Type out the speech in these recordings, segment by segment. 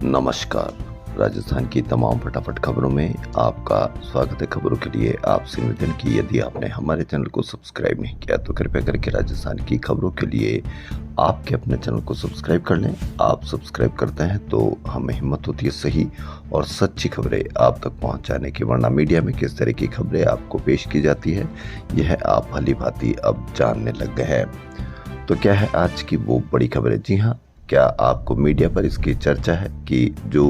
नमस्कार। राजस्थान की तमाम फटाफट खबरों में आपका स्वागत है। खबरों के लिए आपसे निवेदन की यदि आपने हमारे चैनल को सब्सक्राइब नहीं किया तो कृपया करके राजस्थान की खबरों के लिए आपके अपने चैनल को सब्सक्राइब कर लें। आप सब्सक्राइब करते हैं तो हमें हिम्मत होती है सही और सच्ची खबरें आप तक पहुंचाने की, वरना मीडिया में किस तरह की खबरें आपको पेश की जाती है यह आप भली भांति अब जानने लग गए हैं। तो क्या है आज की वो बड़ी खबरें? जी हाँ, क्या आपको मीडिया पर इसकी चर्चा है कि जो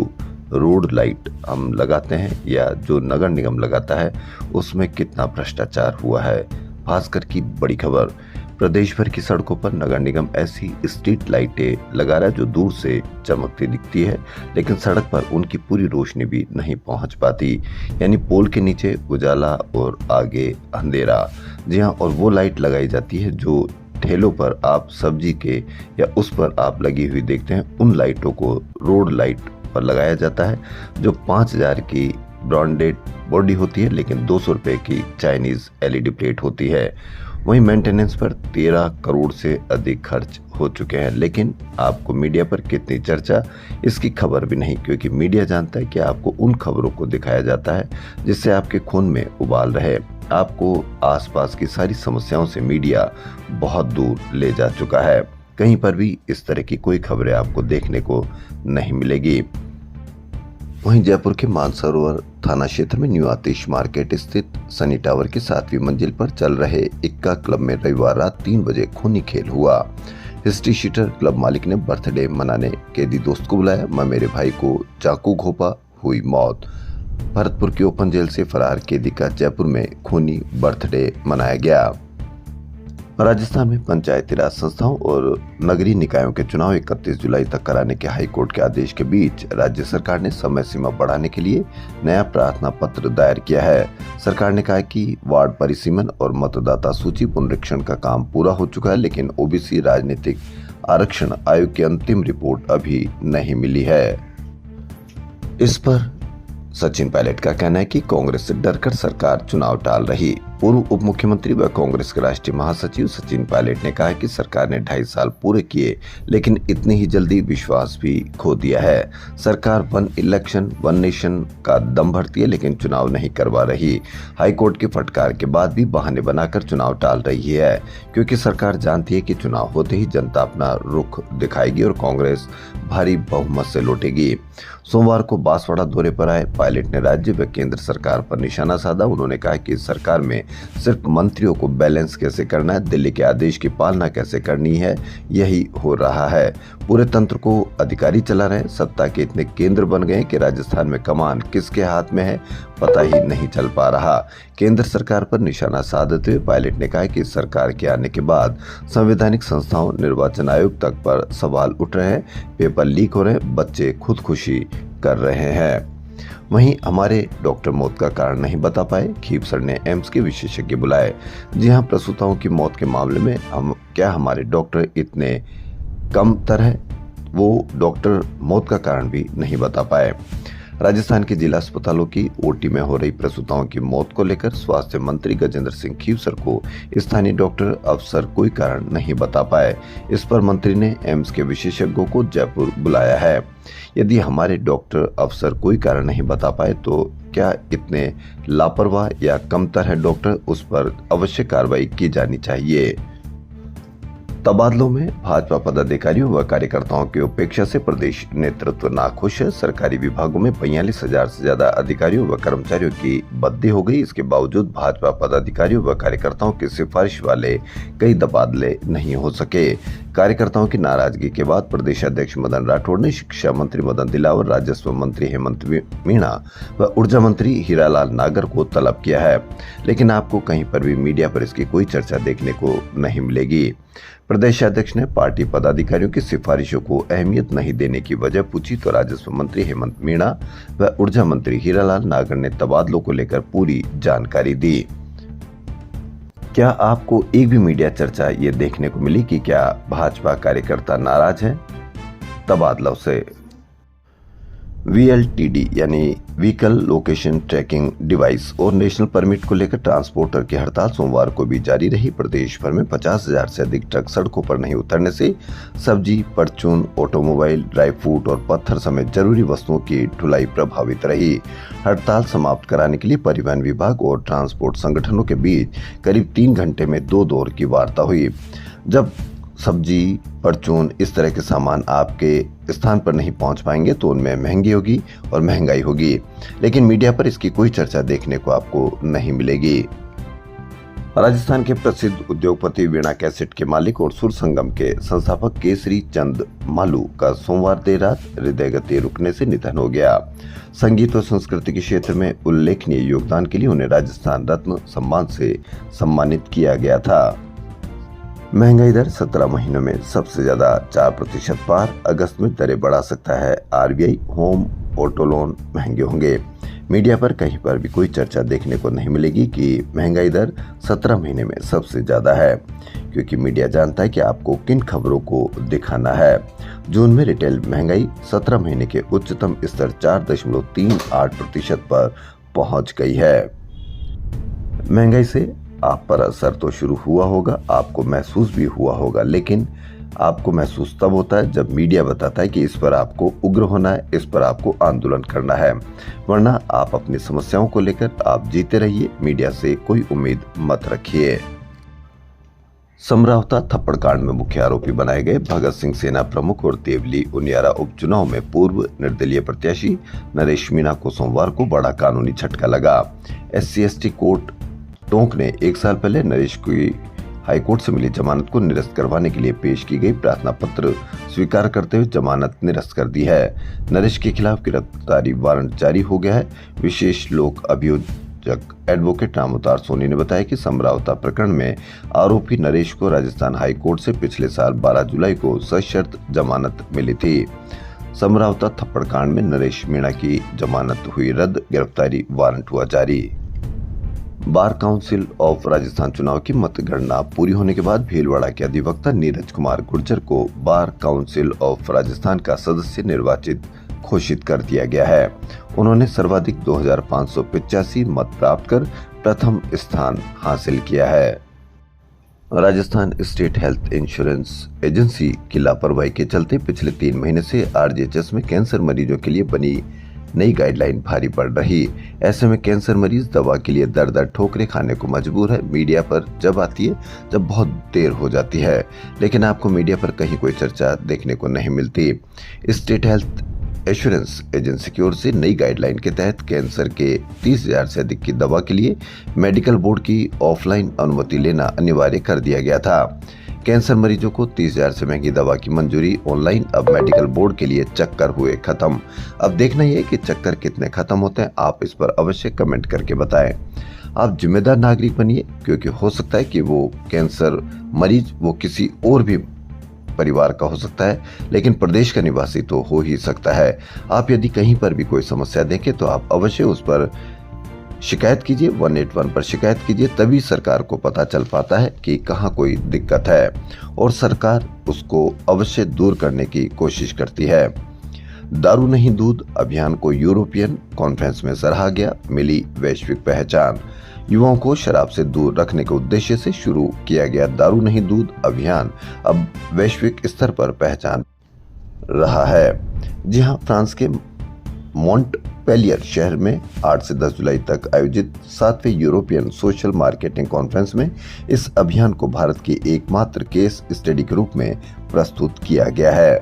रोड लाइट हम लगाते हैं या जो नगर निगम लगाता है उसमें कितना भ्रष्टाचार हुआ है। खासकर की बड़ी खबर, प्रदेश भर की सड़कों पर नगर निगम ऐसी स्ट्रीट लाइटें लगा रहा है जो दूर से चमकती दिखती है लेकिन सड़क पर उनकी पूरी रोशनी भी नहीं पहुंच पाती, यानी पोल के नीचे उजाला और आगे अंधेरा। जी हाँ, और वो लाइट लगाई जाती है जो ठेलों पर आप सब्जी के या उस पर आप लगी हुई देखते हैं, उन लाइटों को रोड लाइट पर लगाया जाता है जो 5,000 की ब्रांडेड बॉडी होती है लेकिन 200 रुपए की चाइनीज एलईडी प्लेट होती है। वहीं मेंटेनेंस पर 13 करोड़ से अधिक खर्च हो चुके हैं, लेकिन आपको मीडिया पर कितनी चर्चा, इसकी खबर भी नहीं, क्योंकि मीडिया जानता है कि आपको उन खबरों को दिखाया जाता है जिससे आपके खून में उबाल रहे। आपको आसपास की सारी समस्याओं से मीडिया बहुत दूर ले जा चुका है। कहीं पर भी इस तरह की कोई खबरें आपको देखने को नहीं मिलेगी। वहीं जयपुर के मानसरोवर थाना क्षेत्र में न्यू आतिश मार्केट स्थित सनी टावर की 7वीं मंजिल पर चल रहे इक्का क्लब में रविवार रात 3 बजे खूनी खेल हुआ। हिस्ट्री शीटर क्लब मालिक ने बर्थडे मनाने कैदी दोस्त को बुलाया, मैं मेरे भाई को चाकू घोंपा, हुई मौत। भरतपुर की ओपन जेल से फरार कैदी का जयपुर में खूनी बर्थडे मनाया गया। राजस्थान में पंचायती राज संस्थाओं और नगरीय निकायों के चुनाव 31 जुलाई तक कराने के हाईकोर्ट के आदेश के बीच राज्य सरकार ने समय सीमा बढ़ाने के लिए नया प्रार्थना पत्र दायर किया है। सरकार ने कहा कि वार्ड परिसीमन और मतदाता सूची पुनरीक्षण का काम पूरा हो चुका है, लेकिन ओबीसी राजनीतिक आरक्षण आयोग की अंतिम रिपोर्ट अभी नहीं मिली है। इस पर सचिन पायलट का कहना है कि कांग्रेस से डरकर सरकार चुनाव टाल रही। पूर्व उप मुख्यमंत्री व कांग्रेस के राष्ट्रीय महासचिव सचिन पायलट ने कहा कि सरकार ने 2.5 साल पूरे किए लेकिन इतनी ही जल्दी विश्वास भी खो दिया है। सरकार वन इलेक्शन वन नेशन का दम भरती है लेकिन चुनाव नहीं करवा रही। हाईकोर्ट की फटकार के बाद भी बहाने बनाकर चुनाव टाल रही है, क्योंकि सरकार जानती है कि चुनाव होते ही जनता अपना रुख दिखाएगी और कांग्रेस भारी बहुमत से लौटेगी। सोमवार को बांसवाड़ा दौरे पर आए पायलट ने राज्य व केंद्र सरकार पर निशाना साधा। उन्होंने कहा कि सरकार में सिर्फ मंत्रियों को बैलेंस कैसे करना है, दिल्ली के आदेश की पालना कैसे करनी है, यही हो रहा है। पूरे तंत्र को अधिकारी चला रहे हैं। सत्ता के इतने केंद्र बन गए कि राजस्थान में कमान किसके हाथ में है पता ही नहीं चल पा रहा। केंद्र सरकार पर निशाना साधते हुए पायलट ने कहा कि सरकार के आने के बाद संवैधानिक संस्थाओं निर्वाचन आयोग तक पर सवाल उठ रहे हैं, पेपर लीक हो रहे हैं, बच्चे खुदकुशी कर रहे हैं। वहीं हमारे डॉक्टर मौत का कारण नहीं बता पाए, खीपसर ने एम्स के विशेषज्ञ बुलाए। जी हां, प्रसूताओं की मौत के मामले में हमारे डॉक्टर इतने कम तरह वो डॉक्टर मौत का कारण भी नहीं बता पाए। राजस्थान के जिला अस्पतालों की ओटी में हो रही प्रसूताओं की मौत को लेकर स्वास्थ्य मंत्री गजेंद्र सिंह खीवसर को स्थानीय डॉक्टर अफसर कोई कारण नहीं बता पाए। इस पर मंत्री ने एम्स के विशेषज्ञों को जयपुर बुलाया है। यदि हमारे डॉक्टर अफसर कोई कारण नहीं बता पाए तो क्या इतने लापरवाह या कमतर है डॉक्टर, उस पर अवश्य कार्रवाई की जानी चाहिए। तबादलों में भाजपा पदाधिकारियों व कार्यकर्ताओं की उपेक्षा से प्रदेश नेतृत्व नाखुश है। सरकारी विभागों में 42,000 से ज्यादा अधिकारियों व कर्मचारियों की बदली हो गई। इसके बावजूद भाजपा पदाधिकारियों व कार्यकर्ताओं की सिफारिश वाले कई तबादले नहीं हो सके। कार्यकर्ताओं की नाराजगी के बाद प्रदेश अध्यक्ष मदन राठौड़ ने शिक्षा मंत्री मदन दिलावर, राजस्व मंत्री हेमंत मीणा व ऊर्जा मंत्री हीरालाल नागर को तलब किया है, लेकिन आपको कहीं पर भी मीडिया पर इसकी कोई चर्चा देखने को नहीं मिलेगी। प्रदेश अध्यक्ष ने पार्टी पदाधिकारियों की सिफारिशों को अहमियत नहीं देने की वजह पूछी तो राजस्व मंत्री हेमंत मीणा व ऊर्जा मंत्री हीरालाल नागर ने तबादलों को लेकर पूरी जानकारी दी। क्या आपको एक भी मीडिया चर्चा ये देखने को मिली कि क्या भाजपा कार्यकर्ता नाराज हैं तबादलों से? VLTD यानी व्हीकल लोकेशन ट्रैकिंग डिवाइस और नेशनल परमिट को लेकर ट्रांसपोर्टर की हड़ताल सोमवार को भी जारी रही। प्रदेश भर में 50,000 से अधिक ट्रक सड़कों पर नहीं उतरने से सब्जी, परचून, ऑटोमोबाइल, ड्राई फ्रूट और पत्थर समेत जरूरी वस्तुओं की ढुलाई प्रभावित रही। हड़ताल समाप्त कराने के लिए परिवहन विभाग और ट्रांसपोर्ट संगठनों के बीच करीब 3 घंटे में 2 दौर की वार्ता हुई। जब सब्जी, परचून इस तरह के सामान आपके स्थान पर नहीं पहुंच पाएंगे तो उनमें महंगी होगी और महंगाई होगी, लेकिन मीडिया पर इसकी कोई चर्चा देखने को आपको नहीं मिलेगी। राजस्थान के प्रसिद्ध उद्योगपति वीणा कैसेट के मालिक और सुर संगम के संस्थापक केसरी चंद मालू का सोमवार देर रात हृदय गति रुकने से निधन हो गया। संगीत और संस्कृति के क्षेत्र में उल्लेखनीय योगदान के लिए उन्हें राजस्थान रत्न सम्मान से सम्मानित किया गया था। महंगाई दर 17 महीनों में सबसे ज्यादा 4% पार। अगस्त में दरें बढ़ा सकता है RBI। होम ऑटो लोन महंगे होंगे। मीडिया पर कहीं पर भी कोई चर्चा देखने को नहीं मिलेगी कि महंगाई दर 17 महीने में सबसे ज्यादा है, क्योंकि मीडिया जानता है कि आपको किन खबरों को दिखाना है। जून में रिटेल महंगाई 17 महीने के उच्चतम स्तर 4.38% पर पहुंच गई है। महंगाई से आप पर असर तो शुरू हुआ होगा, आपको महसूस भी हुआ होगा, लेकिन आपको महसूस तब होता है जब मीडिया बताता है कि इस पर आपको उग्र होना है, इस पर आपको आंदोलन करना है, वरना आप अपनी समस्याओं को लेकर आप जीते रहिए, मीडिया से कोई उम्मीद मत रखिए। समरावता थप्पड़ कांड में मुख्य आरोपी बनाए गए भगत सिंह सेना प्रमुख और देवली उनियारा उपचुनाव में पूर्व निर्दलीय प्रत्याशी नरेश मीणा को सोमवार को बड़ा कानूनी झटका लगा। SC/ST कोर्ट टोंक ने 1 साल पहले नरेश की हाईकोर्ट से मिली जमानत को निरस्त करवाने के लिए पेश की गई प्रार्थना पत्र स्वीकार करते हुए जमानत निरस्त कर दी है। नरेश के खिलाफ गिरफ्तारी वारंट जारी हो गया है। विशेष लोक अभियोजक एडवोकेट रामअवतार सोनी ने बताया कि समरावता प्रकरण में आरोपी नरेश को राजस्थान हाईकोर्ट से पिछले साल 12 जुलाई को सशर्त जमानत मिली थी। समरावता थप्पड़ कांड में नरेश मीणा की जमानत हुई रद्द, गिरफ्तारी वारंट हुआ जारी। बार काउंसिल ऑफ राजस्थान चुनाव की मतगणना पूरी होने के बाद भीलवाड़ा के अधिवक्ता नीरज कुमार गुर्जर को बार काउंसिल ऑफ राजस्थान का सदस्य निर्वाचित घोषित कर दिया गया है। उन्होंने सर्वाधिक 2585 मत प्राप्त कर प्रथम स्थान हासिल किया है। Rajasthan state health insurance agency की लापरवाही के चलते पिछले 3 महीने से RGHS में कैंसर मरीजों के लिए बनी नई गाइडलाइन भारी पड़ रही। ऐसे में कैंसर मरीज दवा के लिए दर दर ठोकरें खाने को मजबूर है। मीडिया पर जब आती है जब बहुत देर हो जाती है, लेकिन आपको मीडिया पर कहीं कोई चर्चा देखने को नहीं मिलती। स्टेट हेल्थ इंश्योरेंस एजेंसी की ओर से नई गाइडलाइन के तहत कैंसर के 30,000 से अधिक की दवा के लिए मेडिकल बोर्ड की ऑफलाइन अनुमति लेना अनिवार्य कर दिया गया था। कैंसर मरीजों को 30,000 से महंगी दवा की मंजूरी ऑनलाइन। अब मेडिकल बोर्ड के लिए चक्कर हुए खत्म। अब देखना ही है कि चक्कर कितने खत्म होते हैं। आप इस पर अवश्य कमेंट करके बताएं। आप जिम्मेदार नागरिक बनिए, क्योंकि हो सकता है कि वो कैंसर मरीज वो किसी और भी परिवार का हो सकता है, लेकिन प्रदेश का निवासी तो हो ही सकता है। आप यदि कहीं पर भी कोई समस्या देखें तो आप अवश्य उस पर शिकायत कीजिए, 181 पर शिकायत कीजिए। तभी सरकार को पता चल पाता है कि कहाँ कोई दिक्कत है और सरकार उसको अवश्य दूर करने की कोशिश करती है। दारू नहीं दूध अभियान को यूरोपियन कॉन्फ्रेंस में सराहा गया, मिली वैश्विक पहचान। युवाओं को शराब से दूर रखने के उद्देश्य से शुरू किया गया दारू नहीं दूध अभियान अब वैश्विक स्तर पर पहचान रहा है। जी हाँ, फ्रांस के मॉन्टपेलियर शहर में 8 से 10 जुलाई तक आयोजित 7वें यूरोपियन सोशल मार्केटिंग कॉन्फ्रेंस में इस अभियान को भारत की एकमात्र केस स्टडी के रूप में प्रस्तुत किया गया है।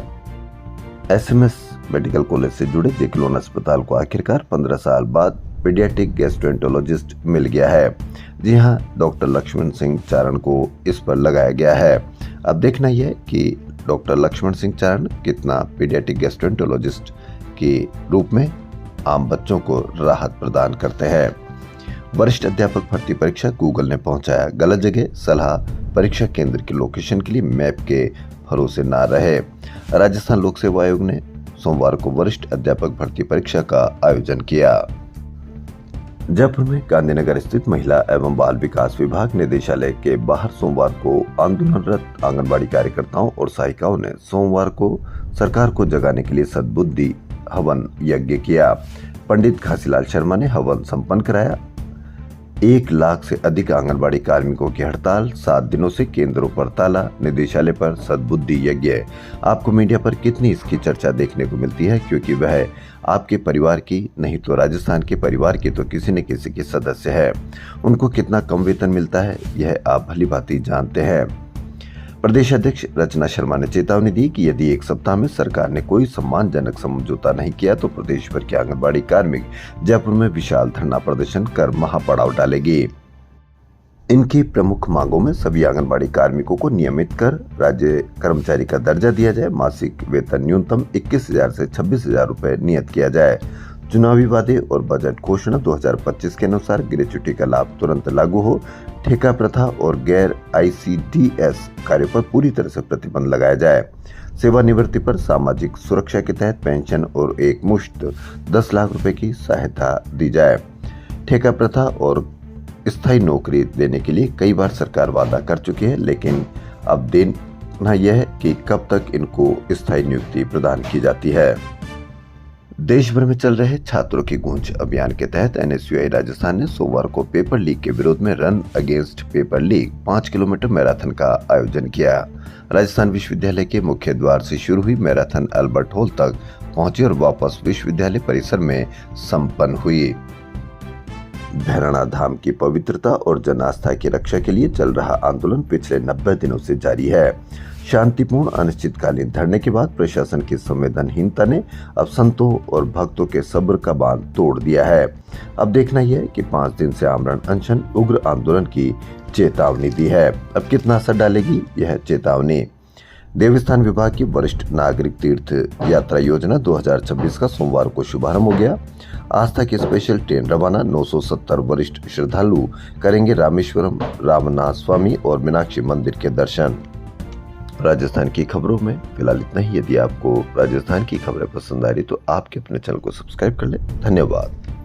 SMS मेडिकल कॉलेज से जुड़े जेक्लोन अस्पताल को आखिरकार 15 साल बाद पीडियाट्रिक गैस्ट्रोएंटरोलॉजिस्ट मिल गया है। जी हाँ, डॉक्टर लक्ष्मण सिंह चारण को इस पर लगाया गया है। अब देखना यह है कि डॉक्टर लक्ष्मण सिंह चारण कितना पीडियाट्रिक गैस्ट्रोएंटरोलॉजिस्ट के रूप में आम बच्चों को राहत प्रदान करते हैं। वरिष्ठ अध्यापक भर्ती परीक्षा गूगल ने पहुंचाया गलत जगह, सलाह परीक्षा केंद्र की लोकेशन के लिए मैप के भरोसे न रहे। राजस्थान लोक सेवा आयोग ने सोमवार को वरिष्ठ अध्यापक भर्ती परीक्षा का आयोजन किया। जयपुर में गांधीनगर स्थित महिला एवं बाल विकास विभाग निदेशालय के बाहर सोमवार को आंदोलनरत आंगनबाड़ी कार्यकर्ताओं और सहायिकाओं ने सोमवार को सरकार को जगाने के लिए सद्बुद्धि हवन यज्ञ किया। पंडित घासीलाल शर्मा ने हवन संपन्न कराया। 1 लाख से अधिक आंगनबाड़ी कार्मिकों की हड़ताल, 7 दिनों से केंद्रों पर ताला, निदेशालय पर सद्बुद्धि यज्ञ। आपको मीडिया पर कितनी इसकी चर्चा देखने को मिलती है, क्योंकि वह आपके परिवार की नहीं तो राजस्थान के परिवार की तो किसी न किसी के सदस्य है। उनको कितना कम वेतन मिलता है यह आप भली भांति जानते हैं। प्रदेश अध्यक्ष रचना शर्मा ने चेतावनी दी कि यदि 1 सप्ताह में सरकार ने कोई सम्मानजनक समझौता नहीं किया तो प्रदेश भर के आंगनबाड़ी कार्मिक जयपुर में विशाल धरना प्रदर्शन कर महापड़ाव डालेंगे। इनकी प्रमुख मांगों में सभी आंगनबाड़ी कार्मिकों को नियमित कर राज्य कर्मचारी का दर्जा दिया जाए, मासिक वेतन न्यूनतम 21,000 से 26,000 रुपए नियत किया जाए, चुनावी वादे और बजट घोषणा 2025 के अनुसार ग्रेच्युटी का लाभ तुरंत लागू हो, ठेका प्रथा और गैर ICDS कार्यों पर पूरी तरह से प्रतिबंध लगाया जाए, सेवानिवृत्ति पर सामाजिक सुरक्षा के तहत पेंशन और एक मुश्त 10 लाख रुपए की सहायता दी जाए। ठेका प्रथा और स्थायी नौकरी देने के लिए कई बार सरकार वादा कर चुकी है, लेकिन अब देखना यह है कि कब तक इनको स्थायी नियुक्ति प्रदान की जाती है। देश भर में चल रहे छात्रों की गूंज अभियान के तहत NSUI राजस्थान ने सोमवार को पेपर लीक के विरोध में run against paper leak 5 kilometre marathon का आयोजन किया। राजस्थान विश्वविद्यालय के मुख्य द्वार से शुरू हुई मैराथन अल्बर्ट हॉल तक पहुंची और वापस विश्वविद्यालय परिसर में संपन्न हुई। भैरवनाथ धाम की पवित्रता और जन आस्था की रक्षा के लिए चल रहा आंदोलन पिछले 90 दिनों से जारी है। शांतिपूर्ण अनिश्चितकालीन धरने के बाद प्रशासन की संवेदनहीनता ने अब संतों और भक्तों के सब्र का बांध तोड़ दिया है। अब देखना यह है कि 5 दिन से आमरण अनशन उग्र आंदोलन की चेतावनी दी है। अब कितना असर डालेगी यह चेतावनी। देवस्थान विभाग की वरिष्ठ नागरिक तीर्थ यात्रा योजना 2026 का सोमवार को शुभारंभ हो गया। आस्था की स्पेशल ट्रेन रवाना। 970 वरिष्ठ श्रद्धालु करेंगे रामेश्वरम, रामनाथ स्वामी और मीनाक्षी मंदिर के दर्शन। राजस्थान की खबरों में फिलहाल इतना ही। यदि आपको राजस्थान की खबरें पसंद आ रही तो आपके अपने चैनल को सब्सक्राइब कर लें। धन्यवाद।